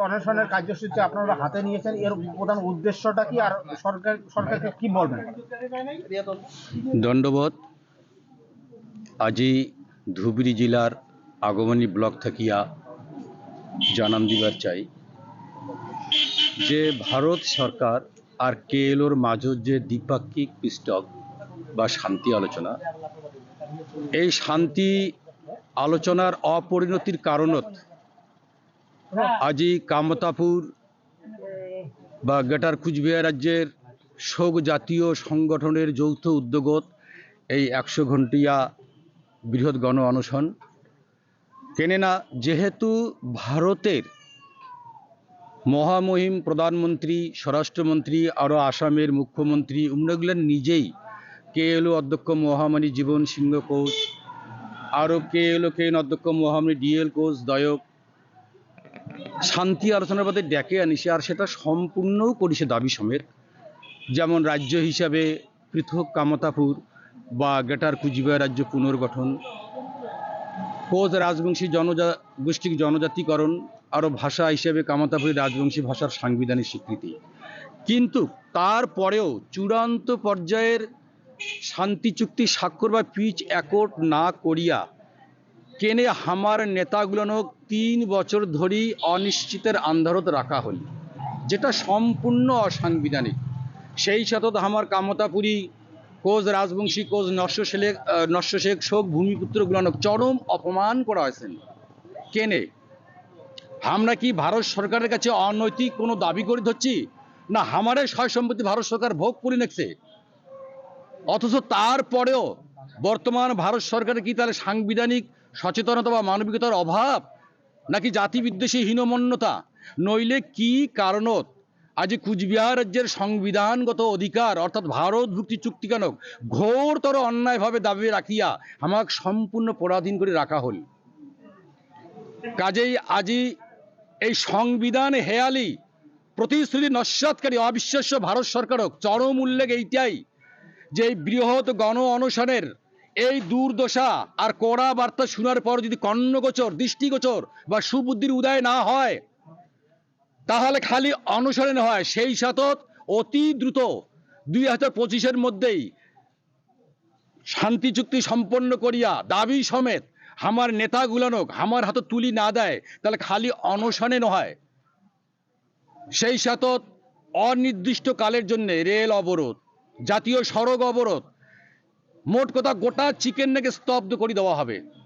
অনশনের কার্যসূচি আপনারা হাতে নিয়েছেন, এর প্রধান উদ্দেশ্যটা কি, আর সরকারকে কি বলবেন? দণ্ডবোধ। আজি ধুবড়ী জেলার আগমনী ব্লক থাকিয়া জানান দিবার চাই যে ভারত সরকার আর কেএলওর মাঝত যে দ্বিপাক্ষিক পৃষ্ঠক বা শান্তি আলোচনা, এই শান্তি আলোচনার অপরিণতির কারণত আজি কামতাপুর বা গ্রেটার কুচবিহার রাজ্যের শোক জাতীয় সংগঠনের যৌথ উদ্যোগত এই 100 ঘণ্টিয়া বৃহৎ গণ অনশন। কেননা যেহেতু ভারতের মহামহিম প্রধানমন্ত্রী, স্বরাষ্ট্রমন্ত্রী, আরও আসামের মুখ্যমন্ত্রী উমরাগুলার নিজেই কেএলও অধ্যক্ষ মহামানী জীবন সিংহ কোচ, আরও কেএলও অধ্যক্ষ মহামানী ডিএল কোচ দয়ক শান্তি আলোচনার বাদে ডেকে আনিছে, আর সেটা সম্পূর্ণও করেছে দাবি সমেত। যেমন রাজ্য হিসাবে পৃথক কামতাপুর বা গ্রেটার কুচবিহার রাজ্য পুনর্গঠন, কোচ রাজবংশী গোষ্ঠী জনজাতিকরণ, আরও ভাষা হিসেবে কামতাপুরী রাজবংশী ভাষার সাংবিধানিক স্বীকৃতি। কিন্তু তারপরেও চূড়ান্ত পর্যায়ের শান্তি চুক্তি স্বাক্ষর বা পিচ অ্যাকর্ড না করিয়া কেনে হামার নেতাগুলোনক 3 বছর ধরেই অনিশ্চিতের আন্ধারত রাখা হল, যেটা সম্পূর্ণ অসাংবিধানিক। সেই সাথে আমার কামতাপুরী কোচ রাজবংশী কোচ নস্য শেখ শোক ভূমিপুত্রগুলোনক চরম অপমান করা হয়েছে। কেনে আমরা কি ভারত সরকারের কাছে অনৈতিক কোনো দাবি করে ধরছি, না আমারে সয় সম্পত্তি ভারত সরকার ভোগ করে নেছে? অথচ তারপরেও বর্তমান ভারত সরকারের কি তাহলে সাংবিধানিক সচেতনতা বা মানবিকতার অভাব, নাকি জাতি বিদ্বেষী হীনমন্যতা, নইলে কি কারণত আজ কুচবিহার রাজ্যের সংবিধানগত অধিকার অর্থাৎ ভারত ভুক্তি চুক্তিকানক ঘোরতর অন্যায়ভাবে দাবি রাখিয়া আমাকে সম্পূর্ণ পরাধীন করে রাখা হল? কাজেই আজি এই সংবিধান হেয়ালি প্রতিশ্রুতি নস্যাৎকারী অবিশ্বাস্য ভারত সরকারক চরম উল্লেখ এইটাই যে বৃহৎ গণ অনশনের এই দুর্দশা আর কড়া বার্তা শোনার পর যদি কর্ণগোচর, দৃষ্টিগোচর বা সুবুদ্ধির উদয় না হয়, তাহলে খালি অনশনে হয়, সেই সাথে অতি দ্রুত 2025-এর মধ্যেই শান্তি চুক্তি সম্পন্ন করিয়া দাবি সমেত আমার নেতাগুলানক আমার হাতে তুলি না দেয়, তাহলে খালি অনশনে নয়, সেই সাথে অনির্দিষ্ট কালের জন্য রেল অবরোধ, জাতীয় সড়ক অবরোধ, মোট কথা গোটা চিকেন নাকি স্তব্ধ করে দেওয়া হবে।